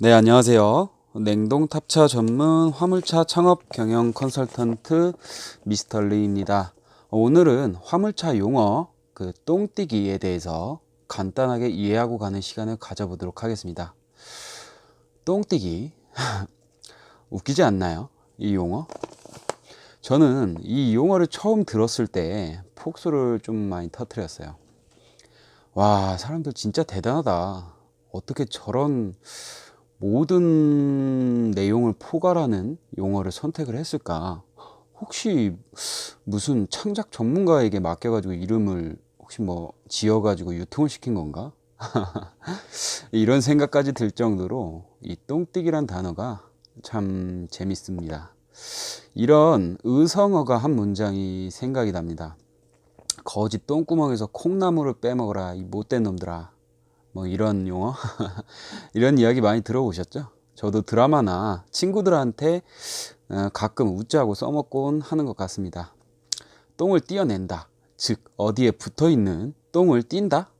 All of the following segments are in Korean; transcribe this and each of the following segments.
네, 안녕하세요. 냉동 탑차 전문 화물차 창업 경영 컨설턴트 미스터 리입니다. 오늘은 화물차 용어 똥뛰기에 대해서 간단하게 이해하고 가는 시간을 가져보도록 하겠습니다. 똥뛰기 웃기지 않나요? 이 용어? 저는 이 용어를 처음 들었을 때 폭소를 좀 많이 터뜨렸어요. 와, 사람들 진짜 대단하다. 어떻게 저런 모든 내용을 포괄하는 용어를 선택을 했을까? 혹시 무슨 창작 전문가에게 맡겨가지고 이름을 혹시 뭐 지어가지고 유통을 시킨 건가? 이런 생각까지 들 정도로 이 똥띠기란 단어가 참 재밌습니다. 이런 의성어가 한 문장이 생각이 납니다. 거지 똥구멍에서 콩나물을 빼먹어라 이 못된 놈들아. 뭐 이런 용어 이런 이야기 많이 들어보셨죠? 저도 드라마나 친구들한테 가끔 웃자고 써먹곤 하는 것 같습니다. 똥을 띄어낸다, 즉 어디에 붙어있는 똥을 띈다,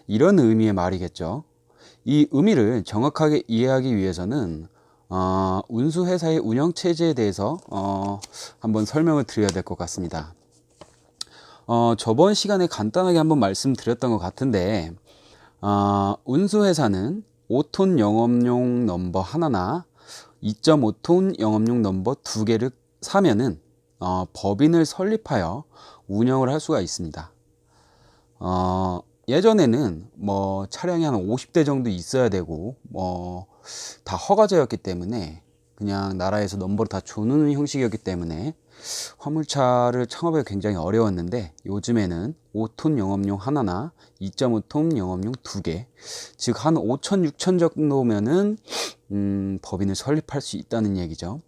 이런 의미의 말이겠죠. 이 의미를 정확하게 이해하기 위해서는 운수회사의 운영체제에 대해서 한번 설명을 드려야 될 것 같습니다. 저번 시간에 간단하게 한번 말씀드렸던 것 같은데 운수회사는 5톤 영업용 넘버 하나나 2.5톤 영업용 넘버 2개를 사면은 법인을 설립하여 운영을 할 수가 있습니다. 예전에는 뭐 차량이 한 50대 정도 있어야 되고 뭐 다 허가제였기 때문에 그냥 나라에서 넘버를 다 주는 형식이었기 때문에 화물차를 창업하기 굉장히 어려웠는데 요즘에는 5톤 영업용 하나나 2.5톤 영업용 2개, 즉 한 5천 6천 정도면은 법인을 설립할 수 있다는 얘기죠.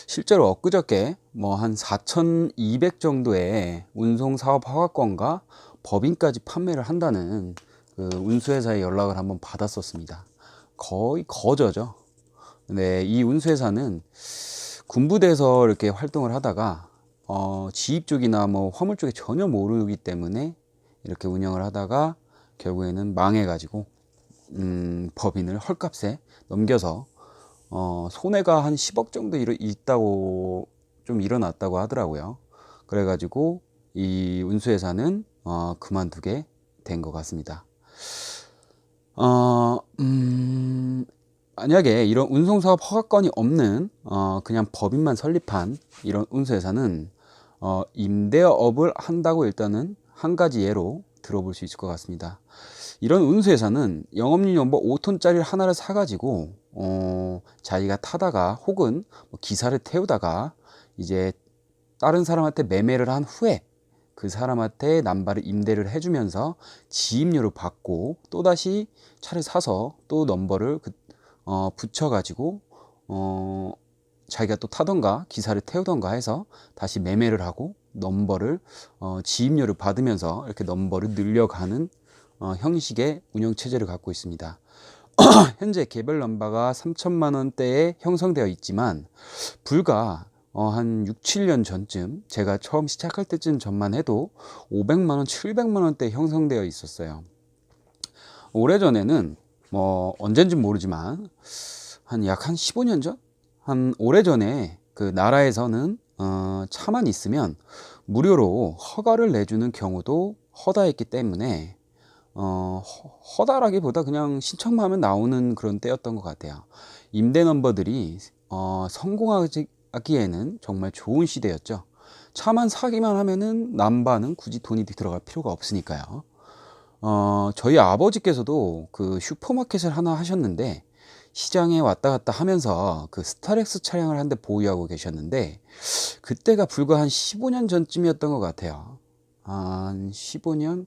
실제로 엊그저께 뭐 한 4,200 정도의 운송사업 허가권과 법인까지 판매를 한다는 그 운수회사에 연락을 한번 받았었습니다. 거의 거저죠. 네, 이 운수회사는 군부대에서 이렇게 활동을 하다가 지입 쪽이나 뭐 화물 쪽에 전혀 모르기 때문에 이렇게 운영을 하다가 결국에는 망해가지고 법인을 헐값에 넘겨서 손해가 한 10억 정도 있다고 좀 일어났다고 하더라고요. 그래가지고 이 운수회사는 그만두게 된 것 같습니다. 만약에 이런 운송사업 허가권이 없는 그냥 법인만 설립한 이런 운수회사는 임대업을 한다고 일단은 한 가지 예로 들어볼 수 있을 것 같습니다. 이런 운수회사는 영업용 넘버 5톤짜리 하나를 사가지고 자기가 타다가 혹은 뭐 기사를 태우다가 이제 다른 사람한테 매매를 한 후에 그 사람한테 남바를 임대를 해주면서 지입료를 받고 또다시 차를 사서 또 넘버를 붙여가지고 자기가 또 타던가 기사를 태우던가 해서 다시 매매를 하고 넘버를 지입료를 받으면서 이렇게 넘버를 늘려가는 형식의 운영체제를 갖고 있습니다. 현재 개별 넘버가 3천만 원대에 형성되어 있지만 불과 한 6, 7년 전쯤 제가 처음 시작할 때쯤 전만 해도 500만 원, 700만 원대 형성되어 있었어요. 오래전에는 뭐 언젠지 모르지만 약 한 15년 전? 한 오래전에 그 나라에서는 차만 있으면 무료로 허가를 내주는 경우도 허다했기 때문에 허다라기보다 그냥 신청만 하면 나오는 그런 때였던 것 같아요. 임대 넘버들이 성공하기에는 정말 좋은 시대였죠. 차만 사기만 하면은 남바는 굳이 돈이 들어갈 필요가 없으니까요. 저희 아버지께서도 그 슈퍼마켓을 하나 하셨는데 시장에 왔다 갔다 하면서 그 스타렉스 차량을 한 대 보유하고 계셨는데 그때가 불과 한 15년 전쯤이었던 것 같아요. 한 15년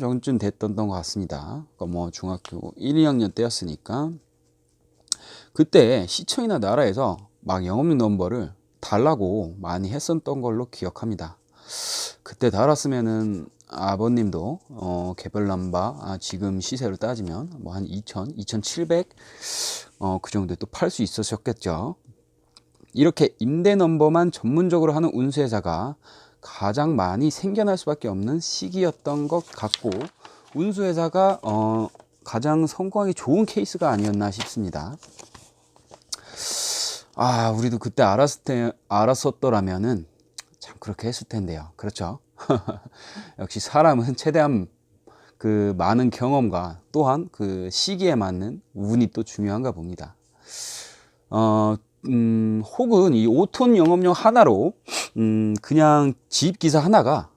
전쯤 됐던 것 같습니다. 그러니까 뭐 중학교 1, 2학년 때였으니까 그때 시청이나 나라에서 막 영업용 넘버를 달라고 많이 했었던 걸로 기억합니다. 그때 달았으면은 아버님도 개별 넘버 지금 시세로 따지면 뭐 한 2,000, 2,700 그 정도에 또 팔 수 있으셨겠죠. 이렇게 임대 넘버만 전문적으로 하는 운수회사가 가장 많이 생겨날 수밖에 없는 시기였던 것 같고 운수회사가 가장 성공하기 좋은 케이스가 아니었나 싶습니다. 우리도 그때 알았었더라면은 참 그렇게 했을 텐데요. 그렇죠? 역시 사람은 최대한 그 많은 경험과 또한 그 시기에 맞는 운이 또 중요한가 봅니다. 혹은 이 5톤 영업용 하나로 그냥 집 기사 하나가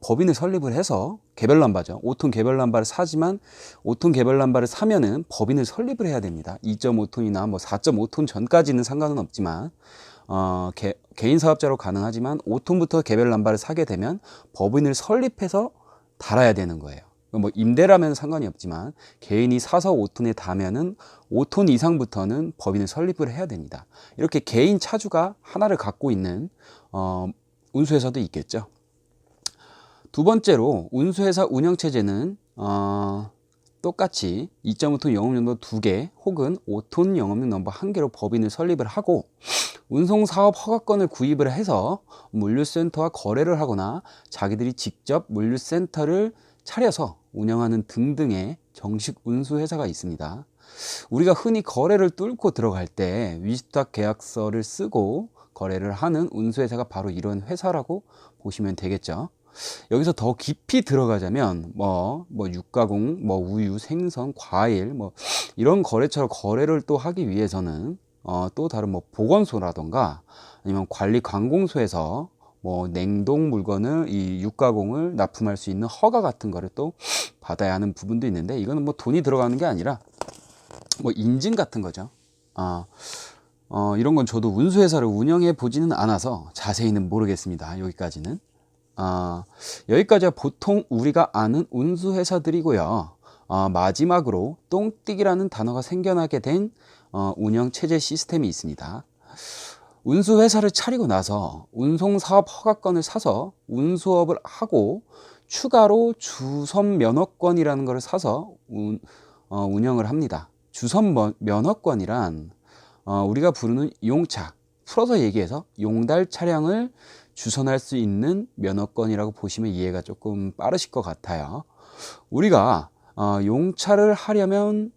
법인을 설립을 해서 개별 남바죠. 5톤 개별 남바를 사지만 5톤 개별 남바를 사면은 법인을 설립을 해야 됩니다. 2.5톤이나 뭐 4.5톤 전까지는 상관은 없지만 개인 사업자로 가능하지만 5톤부터 개별 남바를 사게 되면 법인을 설립해서 달아야 되는 거예요. 뭐 임대라면 상관이 없지만 개인이 사서 5톤에 다면은 5톤 이상부터는 법인을 설립을 해야 됩니다. 이렇게 개인 차주가 하나를 갖고 있는 운수회사도 있겠죠. 두 번째로 운수회사 운영체제는 똑같이 2.5톤 영업용 넘버 2개 혹은 5톤 영업용 넘버 1개로 법인을 설립을 하고 운송사업 허가권을 구입을 해서 물류센터와 거래를 하거나 자기들이 직접 물류센터를 차려서 운영하는 등등의 정식 운수회사가 있습니다. 우리가 흔히 거래를 뚫고 들어갈 때 위탁 계약서를 쓰고 거래를 하는 운수회사가 바로 이런 회사라고 보시면 되겠죠. 여기서 더 깊이 들어가자면 뭐 육가공, 뭐 우유, 생선, 과일 뭐 이런 거래처로 거래를 또 하기 위해서는 또 다른 뭐 보건소라던가 아니면 관리 관공소에서 뭐 냉동 물건을 이 육가공을 납품할 수 있는 허가 같은 거를 또 받아야 하는 부분도 있는데 이거는 뭐 돈이 들어가는 게 아니라 뭐 인증 같은 거죠. 이런 건 저도 운수회사를 운영해 보지는 않아서 자세히는 모르겠습니다. 여기까지는. 여기까지가 보통 우리가 아는 운수회사들이고요. 마지막으로 똥띠기라는 단어가 생겨나게 된 운영체제 시스템이 있습니다. 운수회사를 차리고 나서 운송사업 허가권을 사서 운수업을 하고 추가로 주선면허권이라는 것을 사서 운영을 합니다. 주선면허권이란 우리가 부르는 용차, 풀어서 얘기해서 용달 차량을 주선할 수 있는 면허권이라고 보시면 이해가 조금 빠르실 것 같아요. 우리가 용차를 하려면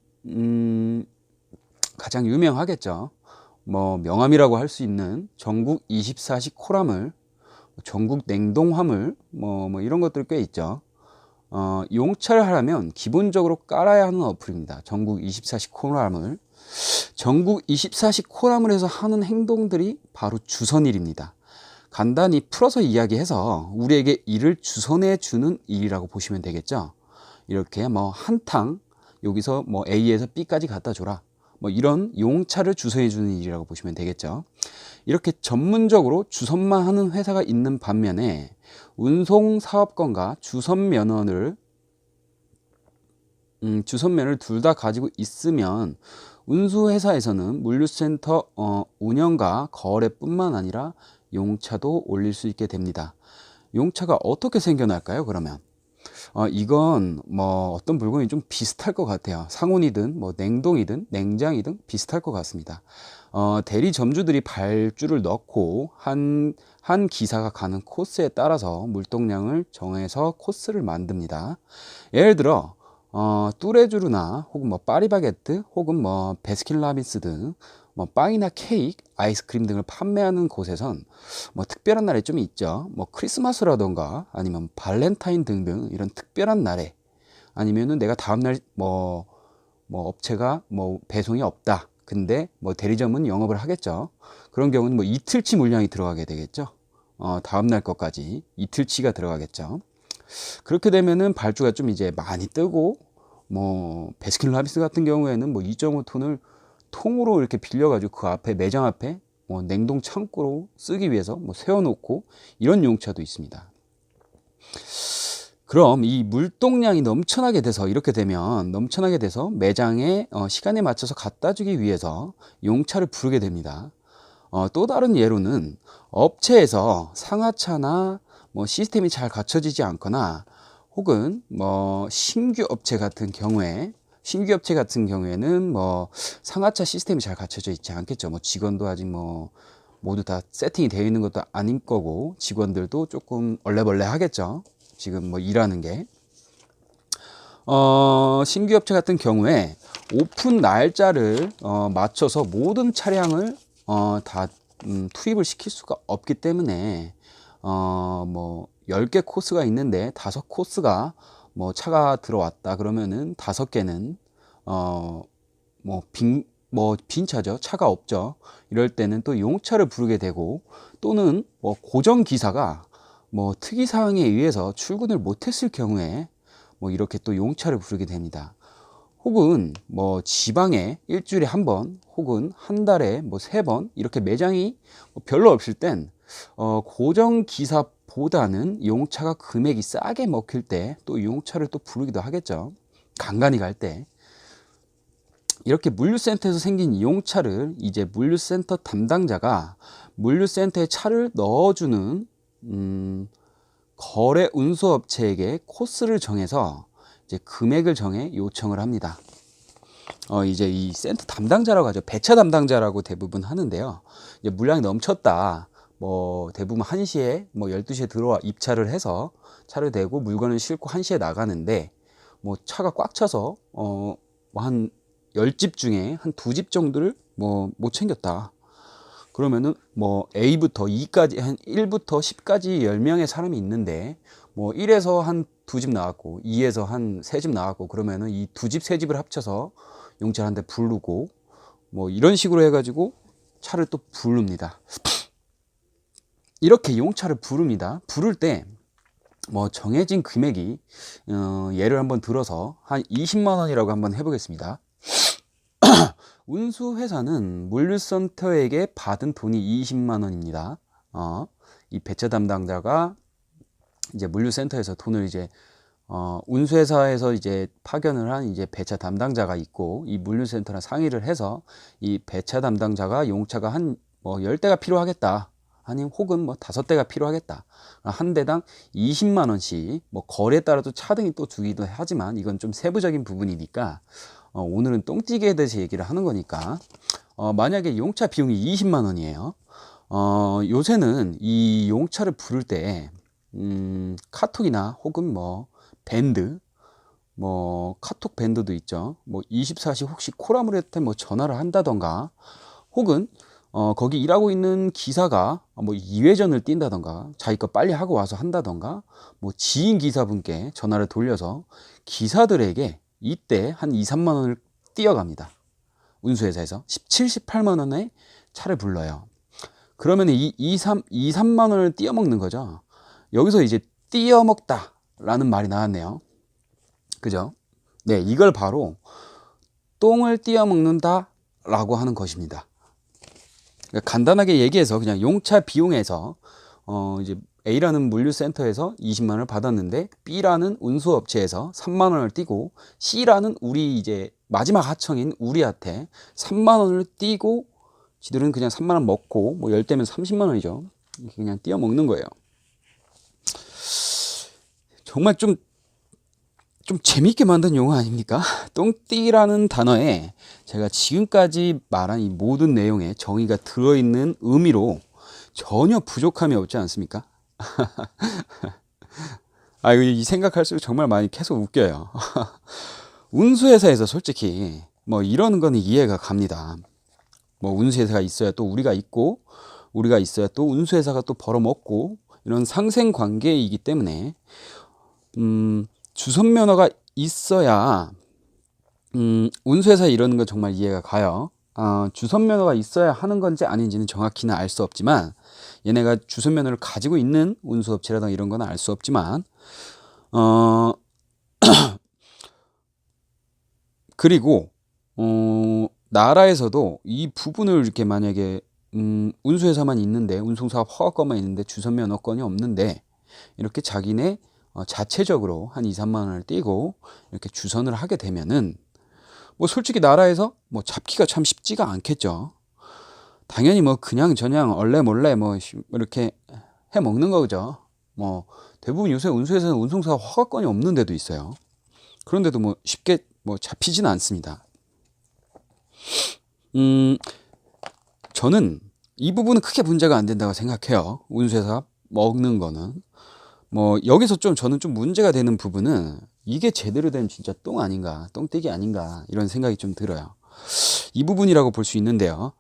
가장 유명하겠죠. 뭐 명함이라고 할 수 있는 전국 24시 코라물, 전국 냉동화물 뭐 이런 것들 꽤 있죠. 용차를 하려면 기본적으로 깔아야 하는 어플입니다. 전국 24시 코라물. 전국 24시 코라물에서 하는 행동들이 바로 주선일입니다. 간단히 풀어서 이야기해서 우리에게 일을 주선해 주는 일이라고 보시면 되겠죠. 이렇게 뭐 한탕 여기서 뭐 A에서 B까지 갖다 줘라. 뭐 이런 용차를 주선해 주는 일이라고 보시면 되겠죠. 이렇게 전문적으로 주선만 하는 회사가 있는 반면에 운송사업권과 주선면허를 둘 다 가지고 있으면 운수회사에서는 물류센터 운영과 거래뿐만 아니라 용차도 올릴 수 있게 됩니다. 용차가 어떻게 생겨날까요? 그러면 이건 뭐 어떤 물건이 좀 비슷할 것 같아요. 상온이든 뭐 냉동이든 냉장이든 비슷할 것 같습니다. 대리 점주들이 발주를 넣고 한 기사가 가는 코스에 따라서 물동량을 정해서 코스를 만듭니다. 예를 들어 뚜레쥬르나 혹은 뭐 파리바게뜨 혹은 뭐 베스킨라빈스 등 뭐 빵이나 케이크, 아이스크림 등을 판매하는 곳에선 뭐 특별한 날이 좀 있죠. 뭐 크리스마스라던가 아니면 발렌타인 등등 이런 특별한 날에 아니면은 내가 다음날 뭐 업체가 뭐 배송이 없다. 근데 뭐 대리점은 영업을 하겠죠. 그런 경우는 뭐 이틀치 물량이 들어가게 되겠죠. 다음날 것까지 이틀치가 들어가겠죠. 그렇게 되면은 발주가 좀 이제 많이 뜨고 뭐 베스킨라빈스 같은 경우에는 뭐 2.5톤을 통으로 이렇게 빌려가지고 그 앞에 매장 앞에 뭐 냉동 창고로 쓰기 위해서 뭐 세워놓고 이런 용차도 있습니다. 그럼 이 물동량이 넘쳐나게 돼서 이렇게 되면 넘쳐나게 돼서 매장에 시간에 맞춰서 갖다 주기 위해서 용차를 부르게 됩니다. 또 다른 예로는 업체에서 상하차나 뭐 시스템이 잘 갖춰지지 않거나 혹은 뭐 신규 업체 같은 경우에는 뭐 상하차 시스템이 잘 갖춰져 있지 않겠죠. 뭐 직원도 아직 뭐 모두 다 세팅이 되어 있는 것도 아닐 거고 직원들도 조금 얼레벌레 하겠죠. 지금 뭐 일하는 게 신규 업체 같은 경우에 오픈 날짜를 맞춰서 모든 차량을 다 투입을 시킬 수가 없기 때문에 뭐 10개 코스가 있는데 5코스가 뭐 차가 들어왔다 그러면은 5개는 빈 차죠. 차가 없죠. 이럴 때는 또 용차를 부르게 되고, 또는 뭐 고정 기사가 뭐 특이 사항에 의해서 출근을 못했을 경우에 뭐 이렇게 또 용차를 부르게 됩니다. 혹은 뭐 지방에 일주일에 한 번 혹은 한 달에 뭐 3번 이렇게 매장이 별로 없을 땐 고정 기사보다는 용차가 금액이 싸게 먹힐 때 또 용차를 또 부르기도 하겠죠. 간간히 갈 때. 이렇게 물류센터에서 생긴 용차를 이제 물류센터 담당자가 물류센터에 차를 넣어주는 거래 운수업체에게 코스를 정해서 이제 금액을 정해 요청을 합니다. 이제 이 센터 담당자라고 하죠. 배차 담당자라고 대부분 하는데요. 이제 물량이 넘쳤다. 뭐 대부분 1시에 뭐 12시에 들어와 입차를 해서 차를 대고 물건을 싣고 1시에 나가는데, 뭐 차가 꽉 차서 한 10집 중에 한 2집 정도를 뭐 못 챙겼다. 그러면은 뭐 A부터 E까지 한 1부터 10까지 10명의 사람이 있는데, 뭐 1에서 한 2집 나왔고 2에서 한 3집 나왔고, 그러면은 이 2집 3집을 합쳐서 용차를 한 대 부르고, 뭐 이런 식으로 해가지고 차를 또 부릅니다. 이렇게 용차를 부릅니다. 부를 때 뭐 정해진 금액이 예를 한번 들어서 한 20만 원이라고 한번 해보겠습니다. 운수회사는 물류센터에게 받은 돈이 20만 원입니다. 이 배차 담당자가 이제 물류센터에서 돈을 이제 운수회사에서 이제 파견을 한 이제 배차 담당자가 있고, 이 물류센터랑 상의를 해서 이 배차 담당자가 용차가 한 뭐 10대가 필요하겠다, 아니면 혹은 뭐 5대가 필요하겠다, 한 대당 20만 원씩, 뭐 거래에 따라서 차등이 또 주기도 하지만 이건 좀 세부적인 부분이니까 오늘은 똥찌개에 대해서 얘기를 하는 거니까, 만약에 용차 비용이 20만 원이에요. 요새는 이 용차를 부를 때 카톡이나 혹은 뭐 밴드, 뭐 카톡 밴드도 있죠. 뭐 24시 혹시 코라물한테 뭐 전화를 한다던가, 혹은 거기 일하고 있는 기사가 뭐 2회전을 뛴다던가, 자기 거 빨리 하고 와서 한다던가, 뭐 지인 기사분께 전화를 돌려서 기사들에게 이때 한 2, 3만 원을 띄어갑니다. 운수회사에서 17, 18만 원에 차를 불러요. 그러면 이 2, 3만 원을 띄어먹는 거죠. 여기서 이제 띄어먹다 라는 말이 나왔네요. 그죠? 네, 이걸 바로 똥을 띄어먹는다 라고 하는 것입니다. 그러니까 간단하게 얘기해서 그냥 용차 비용에서 이제 A라는 물류센터에서 20만 원을 받았는데, B라는 운수업체에서 3만 원을 띄고, C라는 우리 이제 마지막 하청인 우리한테 3만 원을 띄고, 지들은 그냥 3만 원 먹고, 뭐 10대면 30만 원이죠. 그냥 띄어 먹는 거예요. 정말 좀 재밌게 만든 용어 아닙니까? 똥띠라는 단어에 제가 지금까지 말한 이 모든 내용에 정의가 들어있는 의미로 전혀 부족함이 없지 않습니까? 이 생각할수록 정말 많이 계속 웃겨요. 운수회사에서 솔직히 뭐 이런 거는 이해가 갑니다. 뭐 운수회사가 있어야 또 우리가 있고, 우리가 있어야 또 운수회사가 또 벌어먹고, 이런 상생 관계이기 때문에 주선면허가 있어야 운수회사 이러는 건 정말 이해가 가요. 주선면허가 있어야 하는 건지 아닌지는 정확히는 알 수 없지만, 얘네가 주선면허를 가지고 있는 운수업체라든가 이런 건 알 수 없지만, 그리고 나라에서도 이 부분을 이렇게 만약에 운수회사만 있는데, 운송사업 허가권만 있는데 주선면허권이 없는데, 이렇게 자기네 자체적으로 한 2, 3만 원을 띄고 이렇게 주선을 하게 되면은, 뭐 솔직히 나라에서 뭐 잡기가 참 쉽지가 않겠죠. 당연히 뭐 그냥 저냥 얼레 몰레 뭐 이렇게 해 먹는 거죠. 뭐 대부분 요새 운수회사는 운송사 허가권이 없는 데도 있어요. 그런데도 뭐 쉽게 뭐 잡히지는 않습니다. 저는 이 부분은 크게 문제가 안 된다고 생각해요. 운수회사 먹는 거는. 뭐 여기서 좀 저는 좀 문제가 되는 부분은, 이게 제대로 된 진짜 똥 아닌가, 똥떼기 아닌가 이런 생각이 좀 들어요. 이 부분이라고 볼 수 있는데요.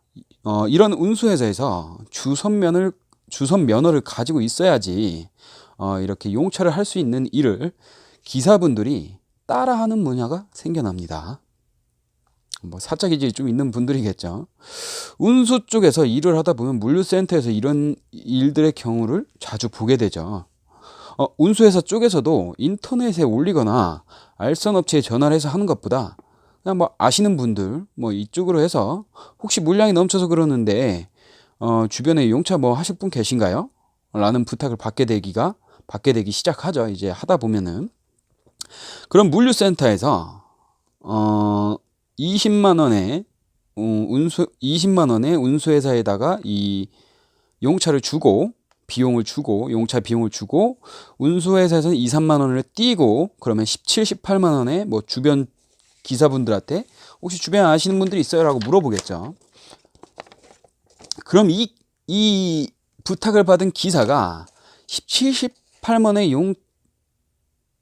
이런 운수회사에서 주선 면허를 가지고 있어야지 이렇게 용차를 할 수 있는 일을 기사분들이 따라하는 문화가 생겨납니다. 뭐 사짝이지 좀 있는 분들이겠죠. 운수 쪽에서 일을 하다 보면 물류센터에서 이런 일들의 경우를 자주 보게 되죠. 운수회사 쪽에서도 인터넷에 올리거나 알선 업체에 전화를 해서 하는 것보다 그냥 뭐 아시는 분들 뭐 이쪽으로 해서 혹시 물량이 넘쳐서 그러는데 주변에 용차 뭐 하실 분 계신가요? 라는 부탁을 받게 되기 시작하죠. 이제 하다 보면은 그럼 물류센터에서 20만 원에 20만 원에 운수회사에다가 이 용차를 주고 용차 비용을 주고 운수회사에서는 2, 3만 원을 띄고 그러면 17, 18만 원에 뭐 주변 기사분들한테 혹시 주변에 아시는 분들이 있어요? 라고 물어보겠죠. 그럼 이 부탁을 받은 기사가 17, 18만 원의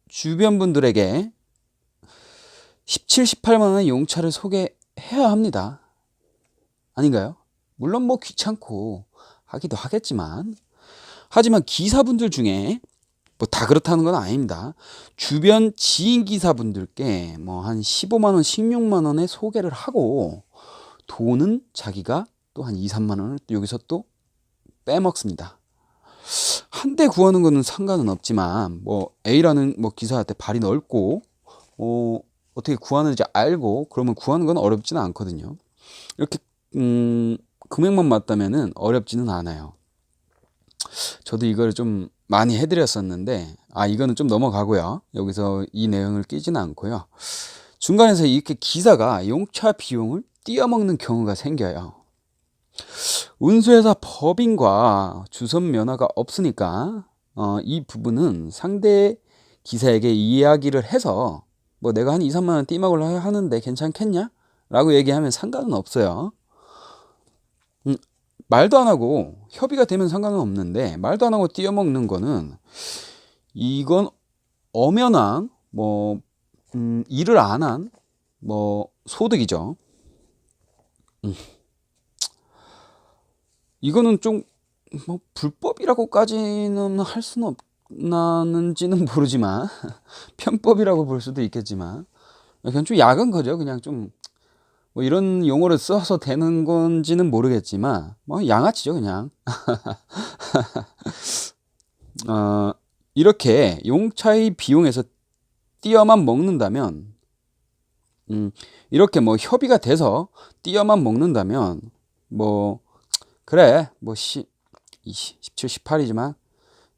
주변 분들에게 17, 18만 원의 용차를 소개해야 합니다. 아닌가요? 물론 뭐 귀찮고 하기도 하겠지만 하지만 기사분들 중에 뭐 다 그렇다는 건 아닙니다. 주변 지인 기사분들께 뭐 한 15만 원, 16만 원에 소개를 하고 돈은 자기가 또 한 2, 3만 원을 여기서 또 빼먹습니다. 한 대 구하는 거는 상관은 없지만 뭐 A라는 뭐 기사한테 발이 넓고 어떻게 구하는지 알고 그러면 구하는 건 어렵지는 않거든요. 이렇게 금액만 맞다면은 어렵지는 않아요. 저도 이걸 좀 많이 해드렸었는데 이거는 좀 넘어가고요. 여기서 이 내용을 끼지는 않고요. 중간에서 이렇게 기사가 용차 비용을 띄어먹는 경우가 생겨요. 운수회사 법인과 주선 면허가 없으니까 이 부분은 상대 기사에게 이야기를 해서 뭐 내가 한 2, 3만 원 띄먹을 하는데 괜찮겠냐? 라고 얘기하면 상관은 없어요. 말도 안 하고 협의가 되면 상관은 없는데 말도 안 하고 띄어먹는 거는 이건 엄연한 뭐 일을 안 한 뭐 소득이죠. 이거는 좀 뭐 불법이라고까지는 할 수는 없나는지는 모르지만 편법이라고 볼 수도 있겠지만 그냥 좀 야한 거죠. 그냥 좀 뭐 이런 용어를 써서 되는 건지는 모르겠지만 뭐 양아치죠 그냥. 이렇게 용차의 비용에서 띄어만 먹는다면 이렇게 뭐 협의가 돼서 띄어만 먹는다면 뭐 그래 뭐 17, 18이지만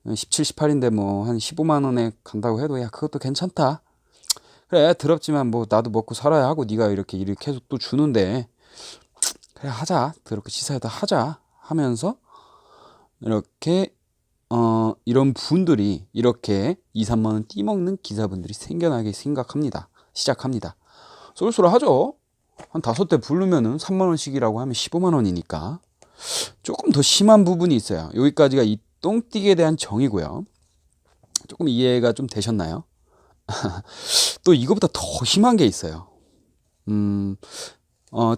17, 18인데 뭐 한 15만 원에 간다고 해도 야 그것도 괜찮다. 그래 더럽지만 뭐 나도 먹고 살아야 하고 네가 이렇게 계속 또 주는데 그래 하자 더럽게 시사에다 하자 하면서 이렇게 이런 분들이 이렇게 2, 3만 원 띄먹는 기사분들이 생겨나기 시작합니다. 쏠쏠하죠. 한 5대 부르면은 3만 원씩이라고 하면 15만 원이니까 조금 더 심한 부분이 있어요. 여기까지가 이 똥띠에 대한 정의고요. 조금 이해가 좀 되셨나요? 또 이거보다 더 심한 게 있어요.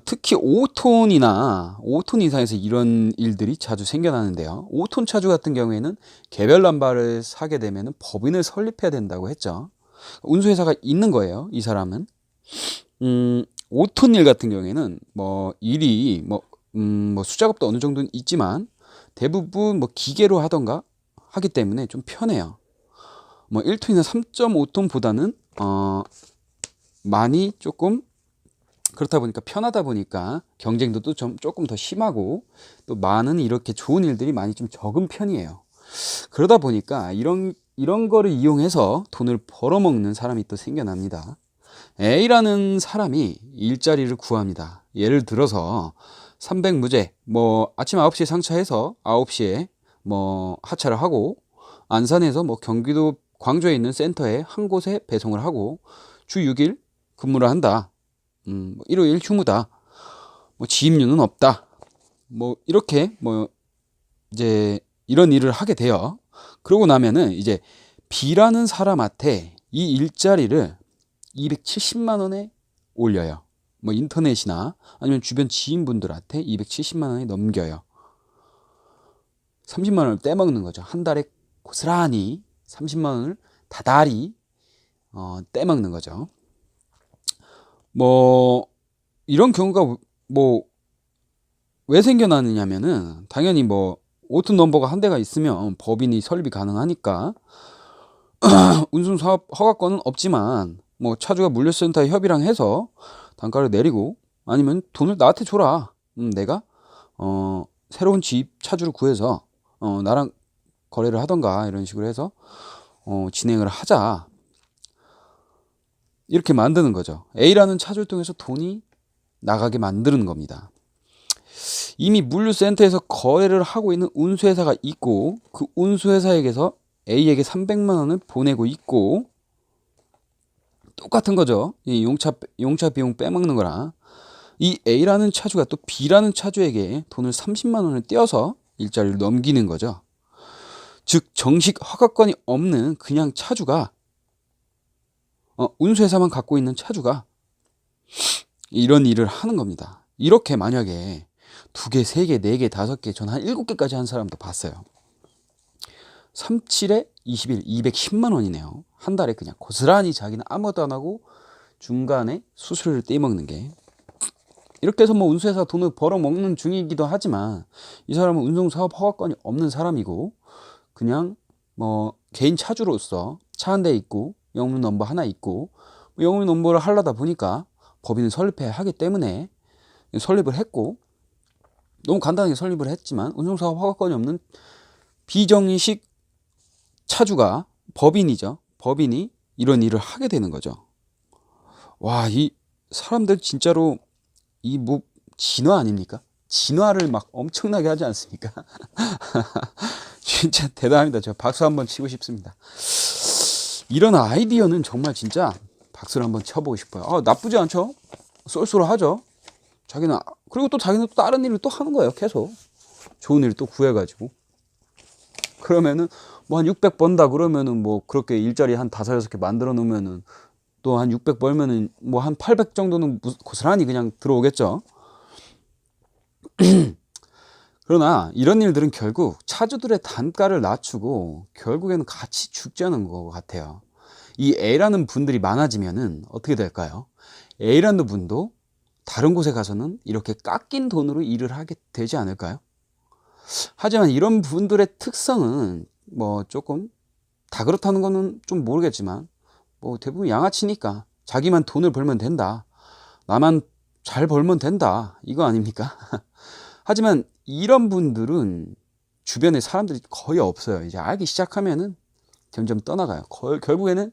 특히 5톤 이상에서 이런 일들이 자주 생겨나는데요. 5톤 차주 같은 경우에는 개별 남발을 사게 되면 법인을 설립해야 된다고 했죠. 운수회사가 있는 거예요. 이 사람은 5톤 일 같은 경우에는 뭐 일이 뭐 수작업도 어느 정도는 있지만 대부분 뭐 기계로 하던가 하기 때문에 좀 편해요. 뭐 1톤이나 3.5톤보다는 많이 조금 그렇다 보니까 편하다 보니까 경쟁도 좀 조금 더 심하고 또 많은 이렇게 좋은 일들이 많이 좀 적은 편이에요. 그러다 보니까 이런 거를 이용해서 돈을 벌어먹는 사람이 또 생겨납니다. A라는 사람이 일자리를 구합니다. 예를 들어서 300무제 뭐 아침 9시에 상차해서 9시에 뭐 하차를 하고 안산에서 뭐 경기도 광주에 있는 센터에 한 곳에 배송을 하고 주 6일 근무를 한다. 일요일 휴무다. 뭐 지입료는 없다. 뭐 이렇게 뭐 이제 이런 일을 하게 돼요. 그러고 나면은 이제 B라는 사람한테 이 일자리를 270만 원에 올려요. 뭐 인터넷이나 아니면 주변 지인분들한테 270만 원에 넘겨요. 30만 원을 떼먹는 거죠. 한 달에 고스란히 30만 원을 다달이 떼먹는 거죠. 뭐 이런 경우가 뭐 왜 생겨나느냐면은 당연히 뭐 오토 넘버가 한 대가 있으면 법인이 설립이 가능하니까 운송 사업 허가권은 없지만 뭐 차주가 물류센터에 협의랑 해서 단가를 내리고 아니면 돈을 나한테 줘라. 내가 새로운 집 차주를 구해서 나랑 거래를 하던가 이런 식으로 해서 진행을 하자. 이렇게 만드는 거죠. A라는 차주를 통해서 돈이 나가게 만드는 겁니다. 이미 물류센터에서 거래를 하고 있는 운수회사가 있고 그 운수회사에게서 A에게 300만 원을 보내고 있고 똑같은 거죠. 이 용차 비용 빼먹는 거랑 이 A라는 차주가 또 B라는 차주에게 돈을 30만 원을 떼어서 일자리를 넘기는 거죠. 즉 정식 허가권이 없는 그냥 차주가 운수회사만 갖고 있는 차주가 이런 일을 하는 겁니다. 이렇게 만약에 2개, 3개, 4개, 5개, 전 한 7개까지 한 사람도 봤어요. 37에 21, 210만 원이네요. 한 달에 그냥 고스란히 자기는 아무것도 안 하고 중간에 수수료를 떼먹는 게. 이렇게 해서 뭐 운수회사 돈을 벌어먹는 중이기도 하지만 이 사람은 운송사업 허가권이 없는 사람이고 그냥 뭐 개인 차주로서 차 한 대 있고 영문 넘버 하나 있고 영문 넘버를 하려다 보니까 법인을 설립해야 하기 때문에 설립을 했고 너무 간단하게 설립을 했지만 운송사업 허가권이 없는 비정식 차주가 법인이죠. 법인이 이런 일을 하게 되는 거죠. 와, 이 사람들 진짜로 이 뭐 진화 아닙니까? 진화를 막 엄청나게 하지 않습니까? 진짜 대단합니다. 저 박수 한번 치고 싶습니다. 이런 아이디어는 정말 진짜 박수를 한번 쳐보고 싶어요. 나쁘지 않죠? 쏠쏠하죠? 자기는 그리고 또 자기는 또 다른 일을 또 하는 거예요. 계속 좋은 일을 또 구해가지고 그러면은 뭐 한 600 번다 그러면은 뭐 그렇게 일자리 한 5, 6개 만들어 놓으면은 또 한 600 벌면은 뭐 한 800 정도는 고스란히 그냥 들어오겠죠. 그러나 이런 일들은 결국 차주들의 단가를 낮추고 결국에는 같이 죽자는 것 같아요. 이 A라는 분들이 많아지면은 어떻게 될까요? A라는 분도 다른 곳에 가서는 이렇게 깎인 돈으로 일을 하게 되지 않을까요? 하지만 이런 분들의 특성은 뭐 조금 다 그렇다는 거는 좀 모르겠지만 뭐 대부분 양아치니까 자기만 돈을 벌면 된다. 나만 잘 벌면 된다. 이거 아닙니까? 하지만 이런 분들은 주변에 사람들이 거의 없어요. 이제 알기 시작하면은 점점 떠나가요. 결국에는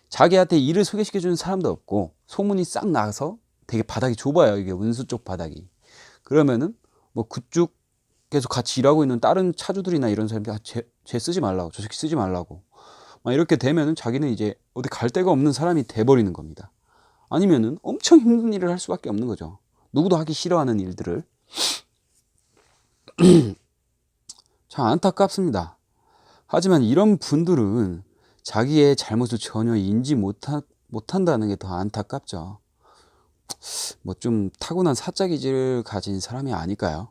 자기한테 일을 소개시켜주는 사람도 없고 소문이 싹 나서 되게 바닥이 좁아요. 이게 운수 쪽 바닥이. 그러면은 뭐 그쪽 계속 같이 일하고 있는 다른 차주들이나 이런 사람들이 쟤 쓰지 말라고 저 새끼 쓰지 말라고 막 이렇게 되면은 자기는 이제 어디 갈 데가 없는 사람이 돼버리는 겁니다. 아니면은 엄청 힘든 일을 할 수밖에 없는 거죠. 누구도 하기 싫어하는 일들을. 참 안타깝습니다. 하지만 이런 분들은 자기의 잘못을 전혀 인지 못한다는 게 더 안타깝죠. 뭐 좀 타고난 사짜 기질을 가진 사람이 아닐까요?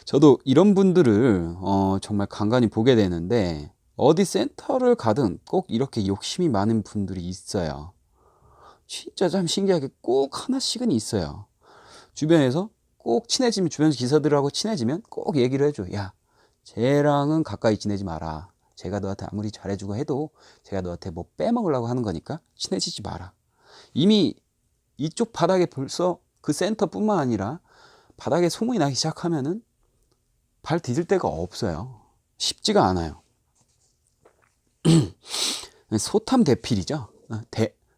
저도 이런 분들을 정말 간간히 보게 되는데 어디 센터를 가든 꼭 이렇게 욕심이 많은 분들이 있어요. 진짜 참 신기하게 꼭 하나씩은 있어요. 주변에서 꼭 친해지면 주변 기사들하고 친해지면 꼭 얘기를 해줘. 야, 쟤랑은 가까이 지내지 마라. 제가 너한테 아무리 잘해주고 해도 제가 너한테 뭐 빼먹으려고 하는 거니까 친해지지 마라. 이미 이쪽 바닥에 벌써 그 센터뿐만 아니라 바닥에 소문이 나기 시작하면은 발 디딜 데가 없어요. 쉽지가 않아요. 소탐 대필이죠.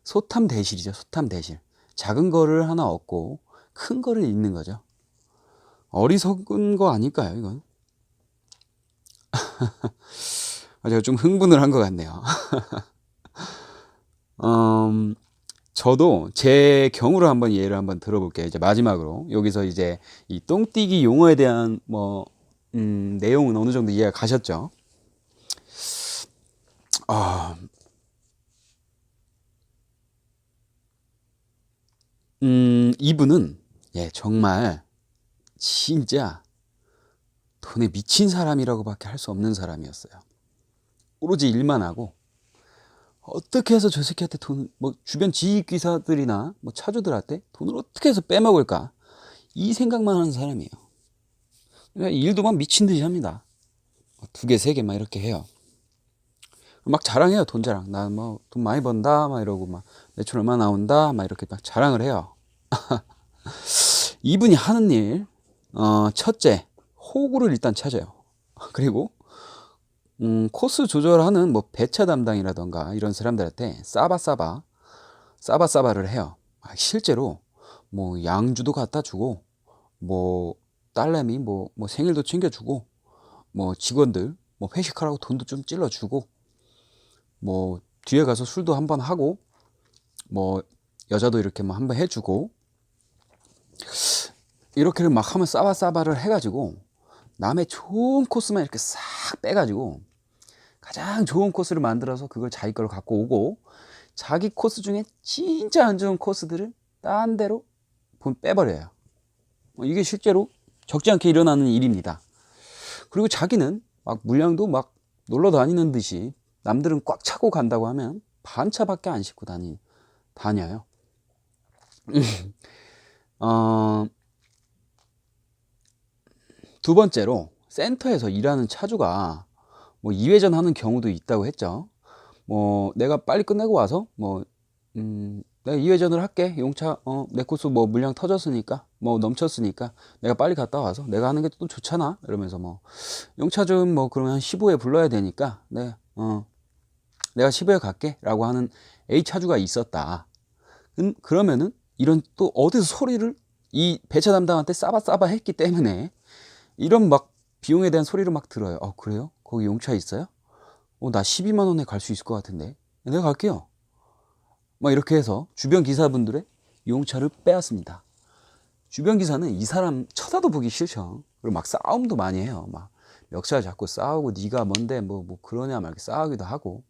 소탐 대실이죠. 소탐 대실. 작은 거를 하나 얻고 큰 거를 잃는 거죠. 어리석은 거 아닐까요, 이건? 제가 좀 흥분을 한 것 같네요. 저도 제 경우를 한번 예를 한번 들어볼게요. 이제 마지막으로 여기서 이제 이 똥띠기 용어에 대한 뭐 내용은 어느 정도 이해가 가셨죠? 이분은 예, 정말 진짜 돈에 미친 사람이라고밖에 할 수 없는 사람이었어요. 오로지 일만 하고 어떻게 해서 저 새끼한테 돈, 뭐 주변 지휘기사들이나 뭐 차주들한테 돈을 어떻게 해서 빼먹을까 이 생각만 하는 사람이에요. 그러니까 일도 막 미친 듯이 합니다. 두 개, 세 개 막 이렇게 해요. 막 자랑해요. 돈 자랑. 나 뭐 돈 많이 번다 막 이러고 막 매출 얼마 나온다 막 이렇게 막 자랑을 해요. 이분이 하는 일, 첫째 호구를 일단 찾아요. 그리고 코스 조절하는 뭐 배차 담당이라던가 이런 사람들한테 싸바싸바를 해요. 실제로 뭐 양주도 갖다 주고 뭐 딸내미 뭐 생일도 챙겨주고 뭐 직원들 뭐 회식하라고 돈도 좀 찔러주고 뭐 뒤에 가서 술도 한번 하고 뭐 여자도 이렇게 뭐 한번 해주고 이렇게 막 하면 싸바싸바를 해가지고 남의 좋은 코스만 이렇게 싹 빼가지고 가장 좋은 코스를 만들어서 그걸 자기 걸로 갖고 오고 자기 코스 중에 진짜 안 좋은 코스들을 딴 데로 빼버려요. 이게 실제로 적지 않게 일어나는 일입니다. 그리고 자기는 막 물량도 막 놀러 다니는 듯이 남들은 꽉 차고 간다고 하면 반차밖에 안 싣고 다녀요. 두 번째로 센터에서 일하는 차주가 뭐 2회전 하는 경우도 있다고 했죠. 뭐 내가 빨리 끝내고 와서 뭐 내가 2회전을 할게. 용차 내 코스 뭐 물량 터졌으니까 뭐 넘쳤으니까 내가 빨리 갔다 와서 내가 하는 게 또 좋잖아. 이러면서 뭐 용차 좀 뭐 그러면 15회 불러야 되니까 내가 15회 갈게 라고 하는 A 차주가 있었다. 그러면은 이런 또 어디서 소리를 이 배차 담당한테 싸바싸바 했기 때문에 이런 막 비용에 대한 소리를 막 들어요. 그래요? 거기 용차 있어요? 나 12만 원에 갈 수 있을 것 같은데 내가 갈게요. 막 이렇게 해서 주변 기사분들의 용차를 빼앗습니다. 주변 기사는 이 사람 쳐다도 보기 싫죠. 그리고 막 싸움도 많이 해요. 막 멱살 잡고 싸우고 네가 뭔데 뭐 그러냐 막 이렇게 싸우기도 하고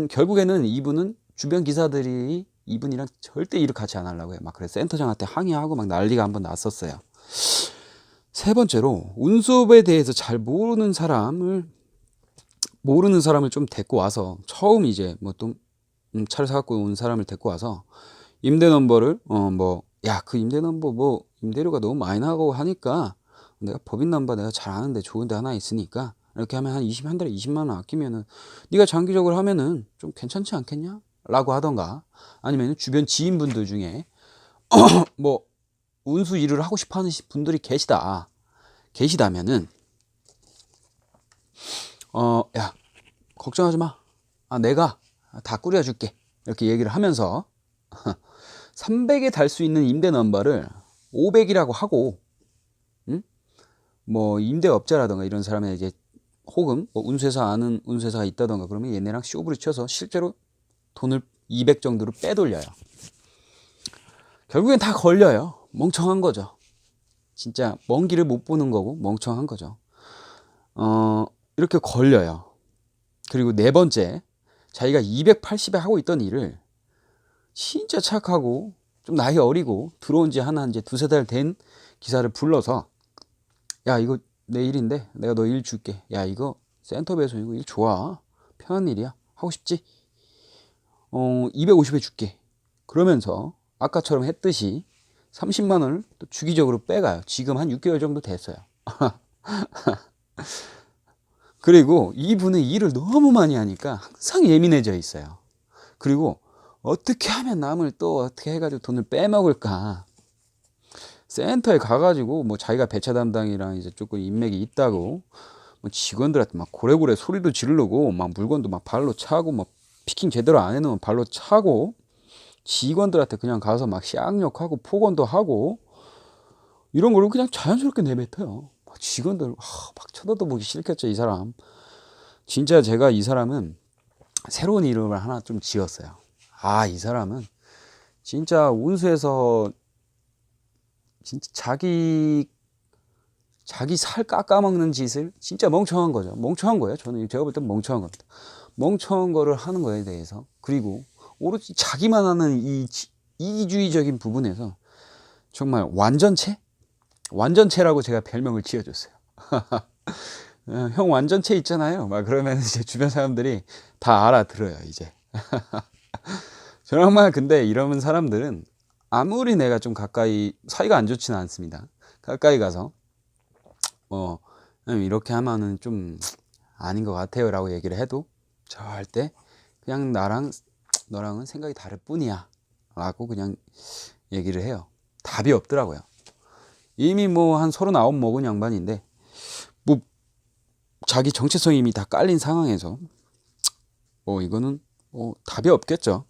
결국에는 이분은 주변 기사들이 이분이랑 절대 일을 같이 안 하려고 해요. 막 그래서 센터장한테 항의하고 막 난리가 한번 났었어요. 세 번째로 운수업에 대해서 잘 모르는 사람을 좀 데리고 와서 처음 이제 뭐 또 차를 사갖고 온 사람을 데리고 와서 임대 넘버를 그 임대 넘버 뭐 임대료가 너무 많이 나가고 하니까 내가 법인 넘버 내가 잘 아는데 좋은데 하나 있으니까 이렇게 하면 한 달에 20만 원 아끼면은 네가 장기적으로 하면은 좀 괜찮지 않겠냐? 라고 하던가 아니면 주변 지인분들 중에 뭐 운수 일을 하고 싶어 하는 분들이 계시다면은 야 걱정하지 마. 내가 다 꾸려줄게. 이렇게 얘기를 하면서 300에 달 수 있는 임대 넘버를 500이라고 하고 뭐 임대업자라던가 이런 사람의 이제 혹은 뭐 운수회사 아는 운수회사가 있다던가 그러면 얘네랑 쇼부를 쳐서 실제로 돈을 200 정도로 빼돌려요. 결국엔 다 걸려요. 멍청한 거죠. 진짜 먼 길을 못 보는 거고 멍청한 거죠. 이렇게 걸려요. 그리고 네 번째, 자기가 280에 하고 있던 일을 진짜 착하고 좀 나이 어리고 들어온 지 이제 두세 달 된 기사를 불러서 야 이거 내 일인데 내가 너 일 줄게. 야 이거 센터 배송이고 일 좋아. 편한 일이야. 하고 싶지? 250에 줄게. 그러면서 아까처럼 했듯이 30만 원을 또 주기적으로 빼가요. 지금 한 6개월 정도 됐어요. 그리고 이분은 일을 너무 많이 하니까 항상 예민해져 있어요. 그리고 어떻게 하면 남을 또 어떻게 해가지고 돈을 빼먹을까. 센터에 가가지고 뭐 자기가 배차 담당이랑 이제 조금 인맥이 있다고 뭐 직원들한테 막 고래고래 소리도 지르고 막 물건도 막 발로 차고 뭐 피킹 제대로 안 해놓으면 발로 차고 직원들한테 그냥 가서 막 쌍욕하고 폭언도 하고 이런 걸로 그냥 자연스럽게 내뱉어요. 직원들 막 쳐다도 보기 싫겠죠 이 사람. 진짜 제가 이 사람은 새로운 이름을 하나 좀 지었어요. 이 사람은 진짜 운수에서 진짜 자기 살 깎아먹는 짓을 진짜 멍청한 거죠. 멍청한 거예요. 제가 볼 땐 멍청한 겁니다. 멍청한 거를 하는 거에 대해서 그리고 오로지 자기만 하는 이 이기주의적인 부분에서 정말 완전체? 완전체라고 제가 별명을 지어줬어요. 형 완전체 있잖아요. 막 그러면 이제 주변 사람들이 다 알아들어요, 이제. 정말 근데 이러는 사람들은 아무리 내가 좀 가까이 사이가 안 좋지는 않습니다. 가까이 가서 이렇게 하면은 좀 아닌 것 같아요 라고 얘기를 해도 절대 그냥 너랑은 생각이 다를 뿐이야 라고 그냥 얘기를 해요. 답이 없더라고요. 이미 뭐 한 39 먹은 양반인데 뭐 자기 정체성이 이미 다 깔린 상황에서 이거는 답이 없겠죠.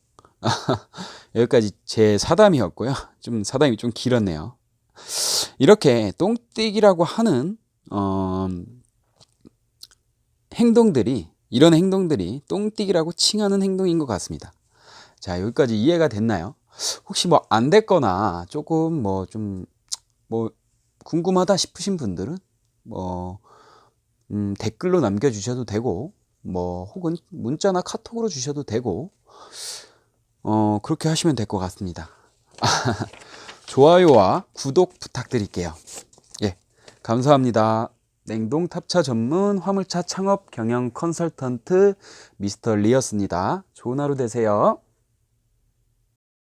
여기까지 제 사담이었고요. 좀 사담이 좀 길었네요. 이렇게 똥띠기라고 하는 이런 행동들이 똥띠기라고 칭하는 행동인 것 같습니다. 자, 여기까지 이해가 됐나요? 혹시 뭐 안 됐거나 조금 궁금하다 싶으신 분들은 댓글로 남겨주셔도 되고 혹은 문자나 카톡으로 주셔도 되고 그렇게 하시면 될 것 같습니다. 좋아요와 구독 부탁드릴게요. 예, 감사합니다. 냉동 탑차 전문 화물차 창업 경영 컨설턴트 미스터 리였습니다. 좋은 하루 되세요.